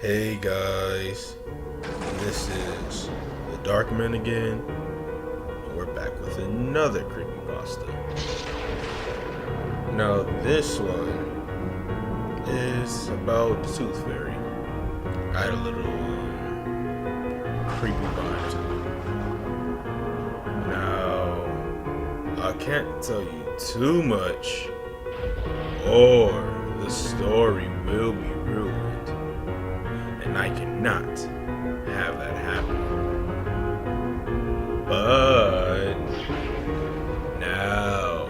Hey guys, this is the Dark Man again, and we're back with another creepypasta. Now this one is about the Tooth Fairy. I had a little creepy vibe to it. Now I can't tell you too much, or the story will be ruined, and I cannot have that happen. But now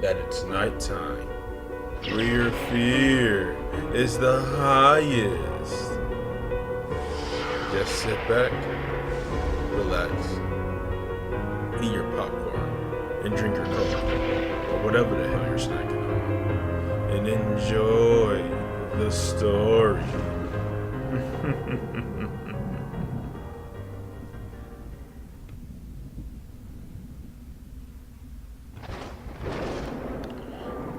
that it's nighttime, where your fear is the highest, just sit back, relax, eat your popcorn, and drink your coke, or whatever the hell you're snacking on, and enjoy the story.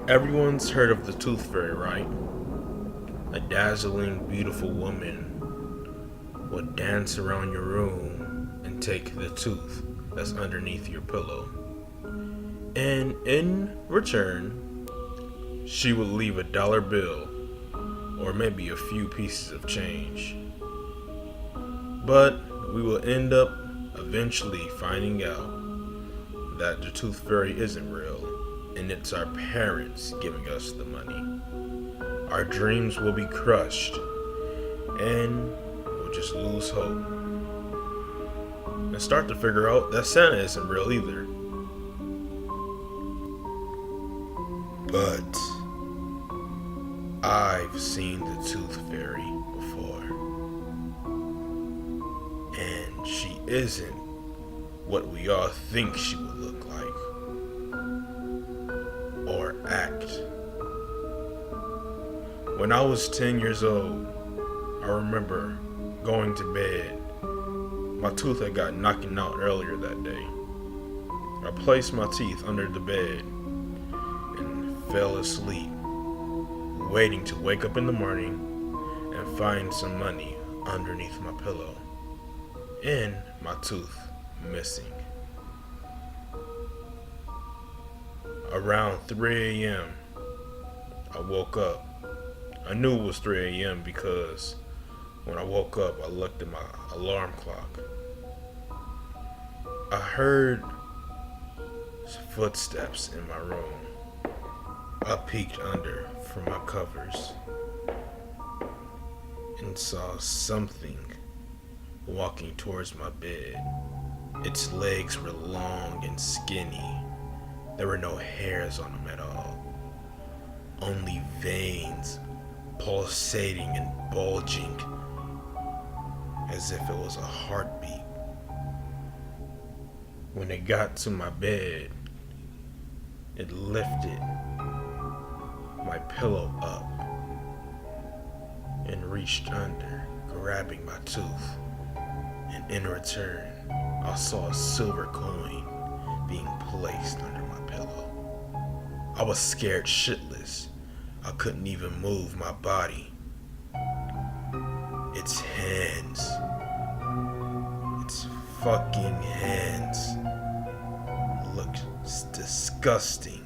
Everyone's heard of the Tooth Fairy, right? A dazzling, beautiful woman will dance around your room and take the tooth that's underneath your pillow. And in return, she will leave a bill or maybe a few pieces of change. But we will end up eventually finding out that the Tooth Fairy isn't real, and it's our parents giving us the money. Our dreams will be crushed, and we'll just lose hope. And start to figure out that Santa isn't real either. But I've seen the Tooth Fairy before, and she isn't what we all think she would look like or act. When I was 10 years old, I remember going to bed. My tooth had got knocked out earlier that day. I placed my teeth under the bed and fell asleep, waiting to wake up in the morning and find some money underneath my pillow and my tooth missing. Around 3 a.m., I woke up. I knew it was 3 a.m. because when I woke up, I looked at my alarm clock. I heard footsteps in my room. I peeked under from my covers and saw something walking towards my bed. Its legs were long and skinny. There were no hairs on them at all. Only veins pulsating and bulging as if it was a heartbeat. When it got to my bed, it lifted my pillow up and reached under, grabbing my tooth. And in return, I saw a silver coin being placed under my pillow. I was scared shitless. I couldn't even move my body. Its hands, its fucking hands, looked disgusting.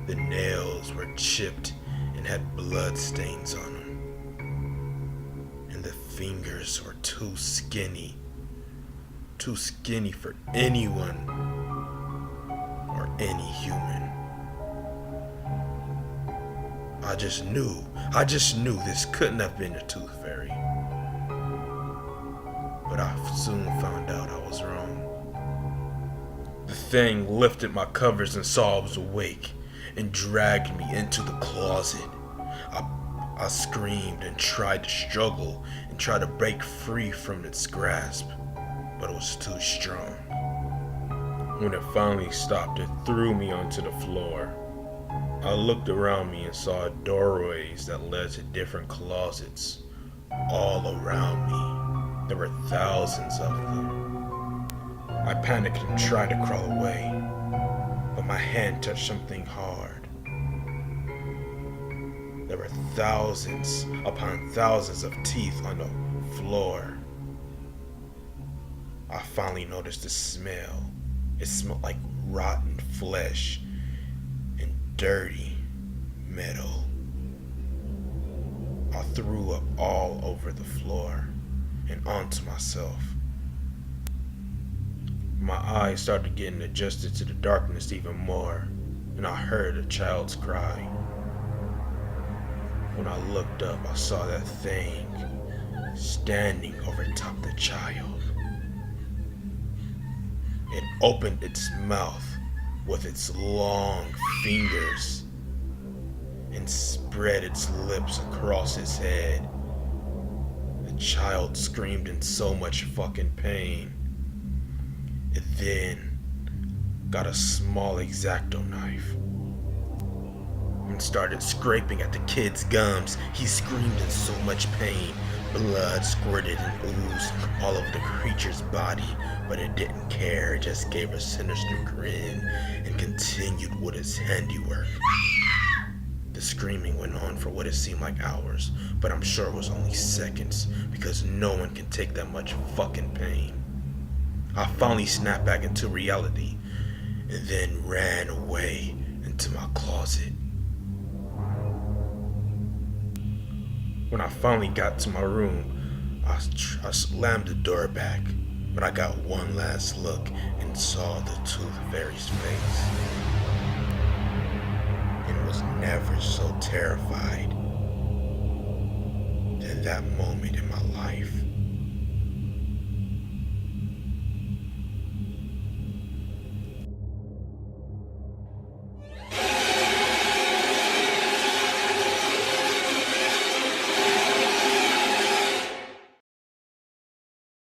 The nails were chipped and had blood stains on them. And the fingers were too skinny for anyone or any human. I just knew this couldn't have been a Tooth Fairy. But I soon found out I was wrong. The thing lifted my covers and saw I was awake and dragged me into the closet. I screamed and tried to struggle and try to break free from its grasp, but it was too strong. When it finally stopped, it threw me onto the floor. I looked around me and saw doorways that led to different closets all around me. There were thousands of them. I panicked and tried to crawl away, but my hand touched something hard. There were thousands upon thousands of teeth on the floor. I finally noticed the smell. It smelled like rotten flesh and dirty metal. I threw up all over the floor and onto myself. My eyes started getting adjusted to the darkness even more, and I heard a child's cry. When I looked up, I saw that thing standing over top the child. It opened its mouth with its long fingers and spread its lips across his head. The child screamed in so much fucking pain. It then got a small X-Acto knife and started scraping at the kid's gums. He screamed in so much pain. Blood squirted and oozed all over the creature's body, but it didn't care. It just gave a sinister grin and continued with its handiwork. The screaming went on for what it seemed like hours, but I'm sure it was only seconds because no one can take that much fucking pain. I finally snapped back into reality and then ran away into my closet. When I finally got to my room, I slammed the door back, but I got one last look and saw the tooth fairy's face, and was never so terrified than that moment in my life.